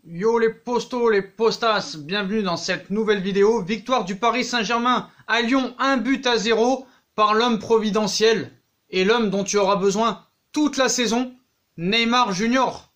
Yo les postos, les postas, bienvenue dans cette nouvelle vidéo. Victoire du Paris Saint-Germain à Lyon, 1-0 par l'homme providentiel et l'homme dont tu auras besoin toute la saison, Neymar Junior.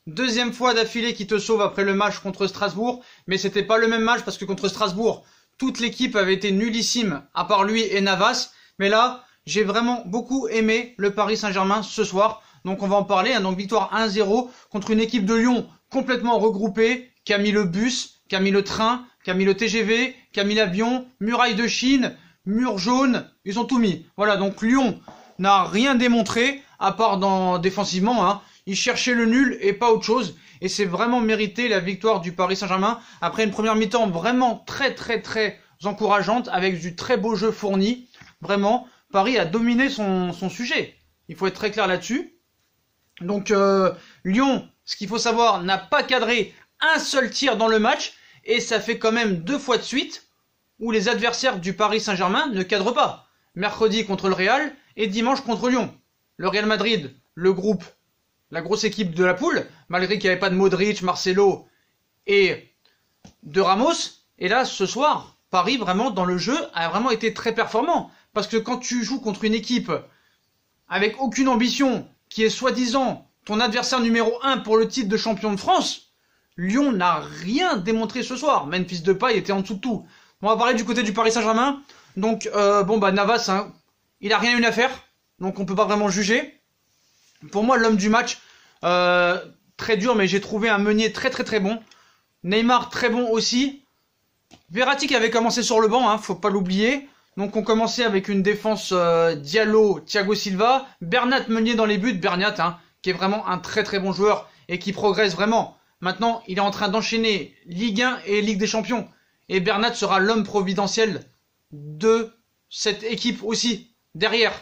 Deuxième fois d'affilée qui te sauve après le match contre Strasbourg, mais c'était pas le même match parce que contre Strasbourg, toute l'équipe avait été nullissime à part lui et Navas. Mais là, j'ai vraiment beaucoup aimé le Paris Saint-Germain ce soir. Donc on va en parler, donc victoire 1-0 contre une équipe de Lyon complètement regroupée, qui a mis le bus, qui a mis le train, qui a mis le TGV, qui a mis l'avion, muraille de Chine, mur jaune, ils ont tout mis. Voilà, donc Lyon n'a rien démontré, à part défensivement, hein. Ils cherchaient le nul et pas autre chose. Et c'est vraiment mérité la victoire du Paris Saint-Germain, après une première mi-temps vraiment très encourageante, avec du très beau jeu fourni. Vraiment, Paris a dominé son sujet. Il faut être très clair là-dessus. Donc Lyon, ce qu'il faut savoir, n'a pas cadré un seul tir dans le match, et ça fait quand même 2 fois de suite où les adversaires du Paris Saint-Germain ne cadrent pas. Mercredi contre le Real et dimanche contre Lyon. Le Real Madrid, le groupe, la grosse équipe de la poule, malgré qu'il n'y avait pas de Modric, Marcelo et de Ramos. Et là, ce soir, Paris, vraiment, dans le jeu, a vraiment été très performant. Parce que quand tu joues contre une équipe avec aucune ambition, qui est soi-disant ton adversaire numéro 1 pour le titre de champion de France, Lyon n'a rien démontré ce soir. Memphis Depay était en dessous de tout. On va parler du côté du Paris Saint-Germain. Donc, Navas, hein, il a rien eu à faire. Donc, on peut pas vraiment juger. Pour moi, l'homme du match, très dur, mais j'ai trouvé un Meunier très bon. Neymar, très bon aussi. Verratti qui avait commencé sur le banc, hein, faut pas l'oublier. Donc on commençait avec une défense Diallo, Thiago Silva, Bernat Meunier dans les buts, Bernat hein, qui est vraiment un très bon joueur et qui progresse vraiment. Maintenant, il est en train d'enchaîner Ligue 1 et Ligue des Champions. Et Bernat sera l'homme providentiel de cette équipe aussi, derrière.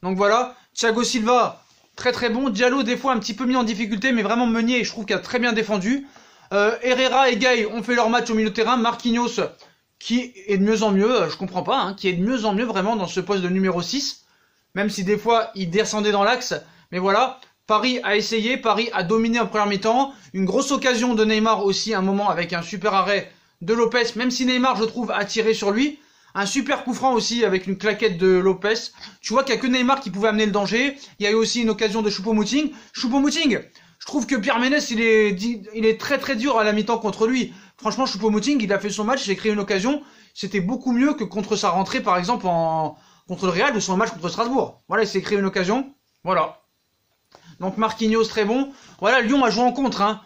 Donc voilà, Thiago Silva, très bon. Diallo, des fois un petit peu mis en difficulté, mais vraiment Meunier, je trouve qu'il a très bien défendu. Herrera et Gay ont fait leur match au milieu de terrain. Marquinhos, qui est de mieux en mieux, je comprends pas, hein, qui est de mieux en mieux vraiment dans ce poste de numéro 6, même si des fois il descendait dans l'axe, mais voilà, Paris a essayé, Paris a dominé en première mi-temps, une grosse occasion de Neymar aussi, un moment avec un super arrêt de Lopez, même si Neymar je trouve a tiré sur lui, un super coup franc aussi avec une claquette de Lopez, tu vois qu'il n'y a que Neymar qui pouvait amener le danger, il y a eu aussi une occasion de Choupo-Moting, je trouve que Pierre Ménès il est très dur à la mi-temps contre lui. Franchement, Choupo-Moting, il a fait son match, il a créé une occasion. C'était beaucoup mieux que contre sa rentrée, par exemple, contre le Real ou son match contre Strasbourg. Voilà, il s'est créé une occasion. Voilà. Donc Marquinhos, très bon. Voilà, Lyon a joué en contre. Hein.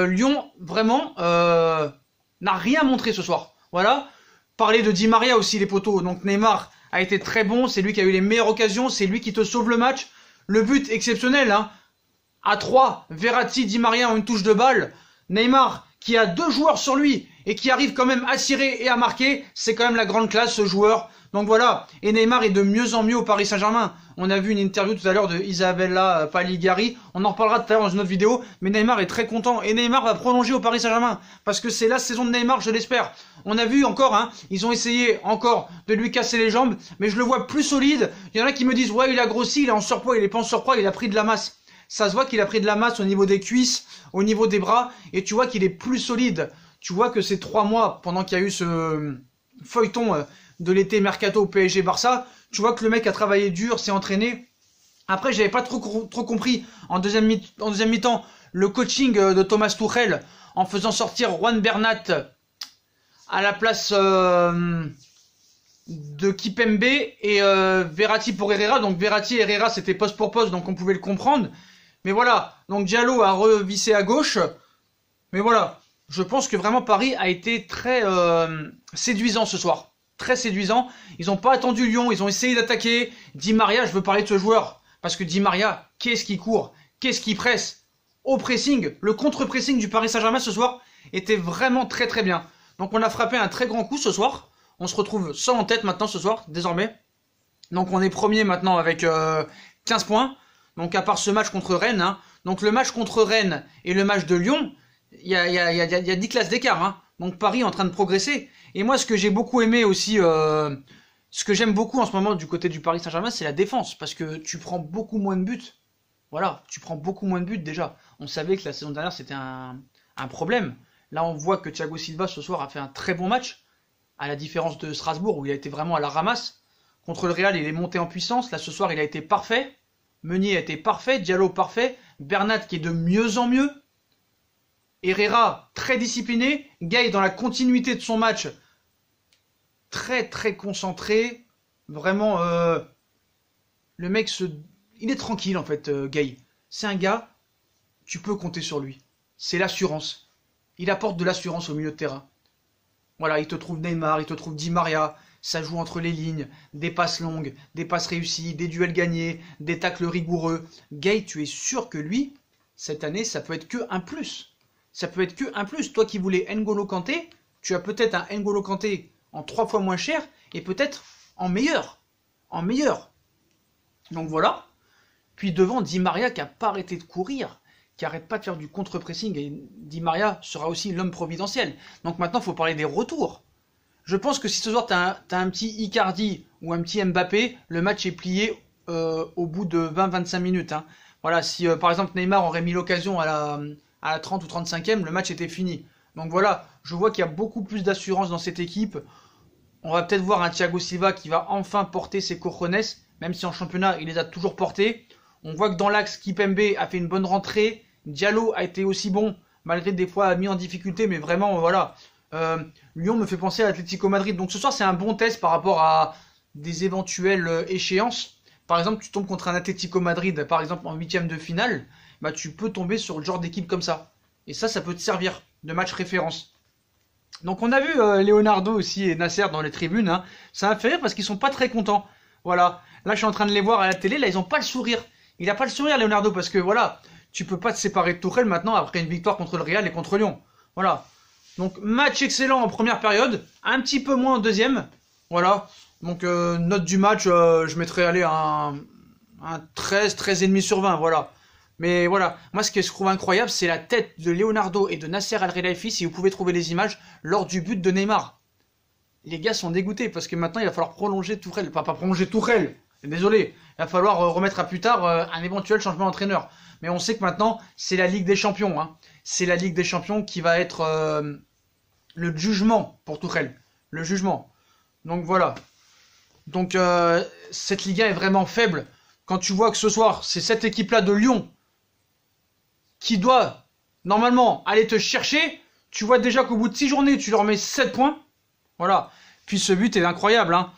Lyon, vraiment, n'a rien montré ce soir. Voilà. Parler de Di Maria aussi, les poteaux. Donc Neymar a été très bon. C'est lui qui a eu les meilleures occasions. C'est lui qui te sauve le match. Le but exceptionnel, hein. À 3, Verratti, Di Maria ont une touche de balle. Neymar, qui a 2 joueurs sur lui et qui arrive quand même à tirer et à marquer, c'est quand même la grande classe ce joueur. Donc voilà, et Neymar est de mieux en mieux au Paris Saint-Germain. On a vu une interview tout à l'heure de Isabella Paligari, on en reparlera tout à l'heure dans une autre vidéo, mais Neymar est très content et Neymar va prolonger au Paris Saint-Germain parce que c'est la saison de Neymar, je l'espère. On a vu encore, hein, ils ont essayé encore de lui casser les jambes, mais je le vois plus solide. Il y en a qui me disent ouais, il a grossi, il est en surpoids, il est pas en surpoids, il a pris de la masse. Ça se voit qu'il a pris de la masse au niveau des cuisses, au niveau des bras, et tu vois qu'il est plus solide. Tu vois que ces 3 mois, pendant qu'il y a eu ce feuilleton de l'été mercato PSG Barça, tu vois que le mec a travaillé dur, s'est entraîné. Après, j'avais pas trop compris en deuxième mi-temps le coaching de Thomas Tuchel en faisant sortir Juan Bernat à la place de Kipembe et Verratti pour Herrera. Donc Verratti et Herrera, c'était poste pour poste, donc on pouvait le comprendre. Mais voilà, donc Diallo a revissé à gauche. Mais voilà, je pense que vraiment Paris a été très séduisant ce soir. Très séduisant. Ils n'ont pas attendu Lyon, ils ont essayé d'attaquer. Di Maria, je veux parler de ce joueur. Parce que Di Maria, qu'est-ce qu'il court, qu'est-ce qu'il presse. Au pressing, le contre-pressing du Paris Saint-Germain ce soir était vraiment très bien. Donc on a frappé un très grand coup ce soir. On se retrouve seul en tête maintenant ce soir, désormais. Donc on est premier maintenant avec 15 points. Donc à part ce match contre Rennes, hein. Donc le match contre Rennes et le match de Lyon, il y a 10 classes d'écart. Hein. Donc Paris est en train de progresser. Et moi ce que j'ai beaucoup aimé aussi, ce que j'aime beaucoup en ce moment du côté du Paris Saint-Germain, c'est la défense. Parce que tu prends beaucoup moins de buts. Voilà, tu prends beaucoup moins de buts déjà. On savait que la saison dernière c'était un un problème. Là, on voit que Thiago Silva, ce soir, a fait un très bon match, à la différence de Strasbourg, où il a été vraiment à la ramasse. Contre le Real, il est monté en puissance. Là, ce soir, il a été parfait. Meunier a été parfait. Diallo, parfait. Bernat, qui est de mieux en mieux. Herrera, très discipliné. Gueye, dans la continuité de son match, très, très concentré. Vraiment, le mec, il est tranquille, en fait, Gueye. C'est un gars, tu peux compter sur lui. C'est l'assurance. Il apporte de l'assurance au milieu de terrain. Voilà, il te trouve Neymar, il te trouve Di Maria. Ça joue entre les lignes, des passes longues, des passes réussies, des duels gagnés, des tacles rigoureux. Gueye, tu es sûr que lui, cette année, ça peut être que un plus. Ça peut être que un plus. Toi qui voulais N'Golo Kanté, tu as peut-être un N'Golo Kanté en 3 fois moins cher et peut-être en meilleur. En meilleur. Donc voilà. Puis devant, Di Maria qui n'a pas arrêté de courir, qui n'arrête pas de faire du contre-pressing. Et Di Maria sera aussi l'homme providentiel. Donc maintenant, il faut parler des retours. Je pense que si ce soir, tu as un petit Icardi ou un petit Mbappé, le match est plié au bout de 20-25 minutes. Hein. Voilà, si par exemple Neymar aurait mis l'occasion à la 30 ou 35e, le match était fini. Donc voilà, je vois qu'il y a beaucoup plus d'assurance dans cette équipe. On va peut-être voir un Thiago Silva qui va enfin porter ses cojones, même si en championnat, il les a toujours portés. On voit que dans l'axe, Kipembe a fait une bonne rentrée. Diallo a été aussi bon, malgré des fois mis en difficulté, mais vraiment, voilà. Lyon me fait penser à Atlético Madrid. Donc ce soir, c'est un bon test par rapport à des éventuelles échéances. Par exemple, tu tombes contre un Atlético Madrid, par exemple en 8e de finale, bah, tu peux tomber sur le genre d'équipe comme ça. Et ça peut te servir de match référence. Donc on a vu Leonardo aussi et Nasser dans les tribunes. Hein. Ça m'a fait rire parce qu'ils sont pas très contents. Voilà. Là, je suis en train de les voir à la télé. Là, ils ont pas le sourire. Il a pas le sourire, Leonardo, parce que voilà, tu peux pas te séparer de Tuchel maintenant après une victoire contre le Real et contre Lyon. Voilà. Donc match excellent en première période, un petit peu moins en deuxième. Voilà. Donc note du match, je mettrais aller un 13, 13,5 sur 20. Voilà. Mais voilà, moi ce que je trouve incroyable, c'est la tête de Leonardo et de Nasser Al-Khelaifi, si vous pouvez trouver les images, lors du but de Neymar. Les gars sont dégoûtés parce que maintenant il va falloir prolonger Tuchel. Pas prolonger Tuchel, désolé. Il va falloir remettre à plus tard un éventuel changement d'entraîneur. Mais on sait que maintenant, c'est la Ligue des Champions. Hein. C'est la Ligue des Champions qui va être le jugement pour Tuchel. Le jugement. Donc voilà. Donc cette Ligue 1 est vraiment faible. Quand tu vois que ce soir, c'est cette équipe-là de Lyon qui doit normalement aller te chercher, tu vois déjà qu'au bout de 6 journées, tu leur mets 7 points. Voilà. Puis ce but est incroyable. Hein.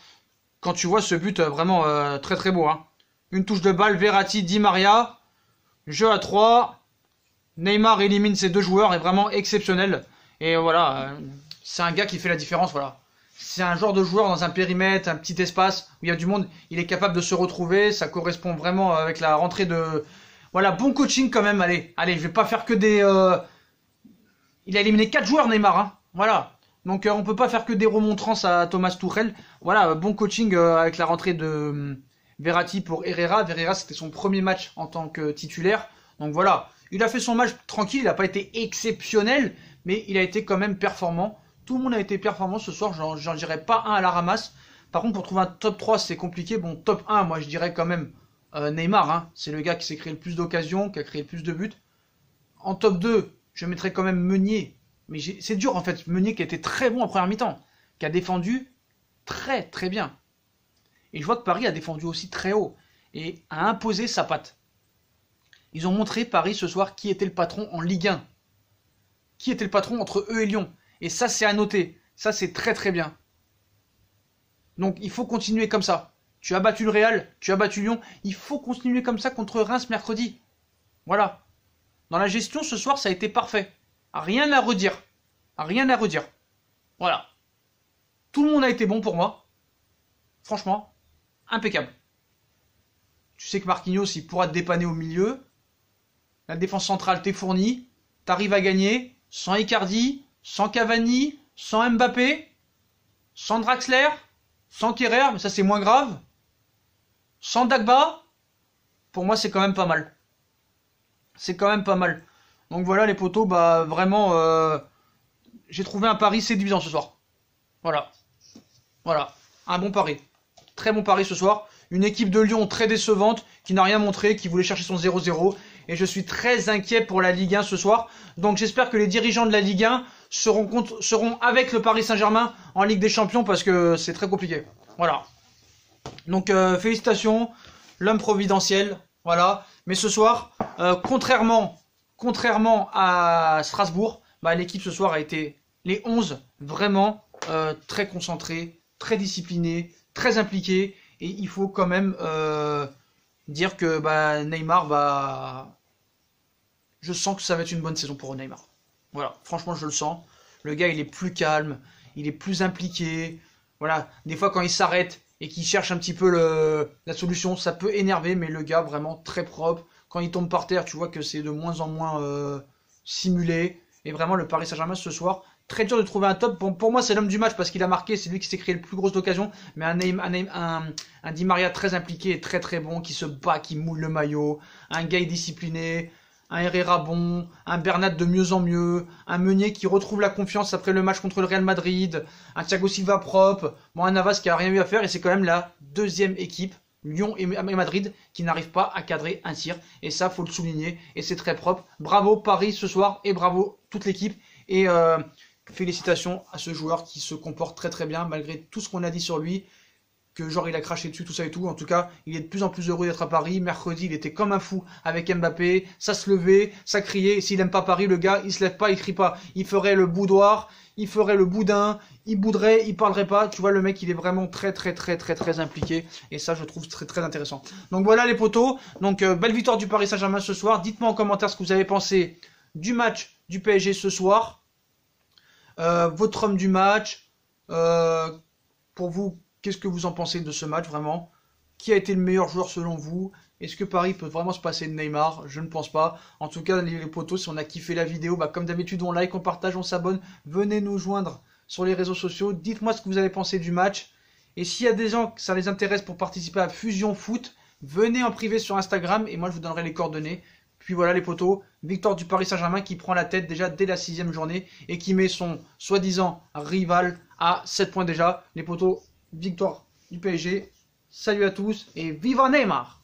Quand tu vois ce but, vraiment très très beau. Hein. Une touche de balle, Verratti, Di Maria. Jeu à 3. Neymar élimine ses 2 joueurs, est vraiment exceptionnel. Et voilà, c'est un gars qui fait la différence. Voilà. C'est un genre de joueur dans un périmètre, un petit espace où il y a du monde. Il est capable de se retrouver. Ça correspond vraiment avec la rentrée de... Voilà, bon coaching quand même. Allez, je vais pas faire que des... Il a éliminé 4 joueurs, Neymar. Hein. Voilà. Donc on peut pas faire que des remontrances à Thomas Tuchel. Voilà, bon coaching avec la rentrée de Verratti pour Herrera. Herrera, c'était son premier match en tant que titulaire. Donc voilà, il a fait son match tranquille. Il n'a pas été exceptionnel, mais il a été quand même performant. Tout le monde a été performant ce soir. J'en dirais pas un à la ramasse. Par contre, pour trouver un top 3, c'est compliqué. Bon, top 1, moi je dirais quand même Neymar. Hein. C'est le gars qui s'est créé le plus d'occasions, qui a créé le plus de buts. En top 2, je mettrais quand même Meunier. Mais c'est dur en fait. Meunier qui a été très bon en première mi-temps. Qui a défendu très très bien. Et je vois que Paris a défendu aussi très haut. Et a imposé sa patte. Ils ont montré Paris ce soir qui était le patron en Ligue 1. Qui était le patron entre eux et Lyon. Et ça c'est à noter. Ça c'est très très bien. Donc il faut continuer comme ça. Tu as battu le Real, tu as battu Lyon. Il faut continuer comme ça contre Reims mercredi. Voilà. Dans la gestion ce soir ça a été parfait. Rien à redire. Rien à redire. Voilà. Tout le monde a été bon pour moi. Franchement, impeccable. Tu sais que Marquinhos, il pourra te dépanner au milieu. La défense centrale t'est fournie. T'arrives à gagner. Sans Icardi, sans Cavani, sans Mbappé, sans Draxler, sans Kerrer, mais ça c'est moins grave. Sans Dagba. Pour moi, c'est quand même pas mal. C'est quand même pas mal. Donc voilà les potos, bah vraiment, j'ai trouvé un pari séduisant ce soir. Voilà. Voilà, un bon pari. Très bon pari ce soir. Une équipe de Lyon très décevante, qui n'a rien montré, qui voulait chercher son 0-0. Et je suis très inquiet pour la Ligue 1 ce soir. Donc j'espère que les dirigeants de la Ligue 1 seront avec le Paris Saint-Germain en Ligue des Champions parce que c'est très compliqué. Voilà. Donc félicitations, l'homme providentiel. Voilà. Mais ce soir, contrairement à Strasbourg, bah, l'équipe ce soir a été les 11 vraiment très concentrés, très disciplinés, très impliqués. Et il faut quand même dire que bah, Neymar va... Je sens que ça va être une bonne saison pour Neymar. Voilà, franchement je le sens. Le gars il est plus calme, il est plus impliqué. Voilà, des fois quand il s'arrête et qu'il cherche un petit peu la solution, ça peut énerver, mais le gars vraiment très propre. Quand il tombe par terre, tu vois que c'est de moins en moins simulé. Et vraiment le Paris Saint-Germain ce soir, très dur de trouver un top. Bon, pour moi c'est l'homme du match parce qu'il a marqué, c'est lui qui s'est créé le plus gros d'occasion. Mais un Di Maria très impliqué et très très bon, qui se bat, qui moule le maillot. Un Gay discipliné. Un Herrera bon, un Bernat de mieux en mieux, un Meunier qui retrouve la confiance après le match contre le Real Madrid, un Thiago Silva propre, bon, un Navas qui a rien eu à faire et c'est quand même la deuxième équipe, Lyon et Madrid, qui n'arrive pas à cadrer un tir. Et ça, faut le souligner et c'est très propre. Bravo Paris ce soir et bravo toute l'équipe et félicitations à ce joueur qui se comporte très très bien malgré tout ce qu'on a dit sur lui. Que genre il a craché dessus, tout ça et tout. En tout cas, il est de plus en plus heureux d'être à Paris. Mercredi, il était comme un fou avec Mbappé. Ça se levait, ça criait. S'il aime pas Paris, le gars, il se lève pas, il crie pas. Il ferait le boudoir, il ferait le boudin, il bouderait, il parlerait pas. Tu vois, le mec, il est vraiment très impliqué. Et ça, je trouve très intéressant. Donc voilà les potos. Donc belle victoire du Paris Saint-Germain ce soir. Dites-moi en commentaire ce que vous avez pensé du match du PSG ce soir. Votre homme du match. Pour vous, qu'est-ce que vous en pensez de ce match vraiment? Qui a été le meilleur joueur selon vous? Est-ce que Paris peut vraiment se passer de Neymar? Je ne pense pas. En tout cas, les potos, si on a kiffé la vidéo, bah, comme d'habitude, on like, on partage, on s'abonne. Venez nous joindre sur les réseaux sociaux. Dites-moi ce que vous avez pensé du match. Et s'il y a des gens que ça les intéresse pour participer à Fusion Foot, venez en privé sur Instagram et moi je vous donnerai les coordonnées. Puis voilà les potos, victoire du Paris Saint-Germain qui prend la tête déjà dès la 6e journée et qui met son soi-disant rival à 7 points déjà. Les potos, victoire du PSG. Salut à tous et viva Neymar!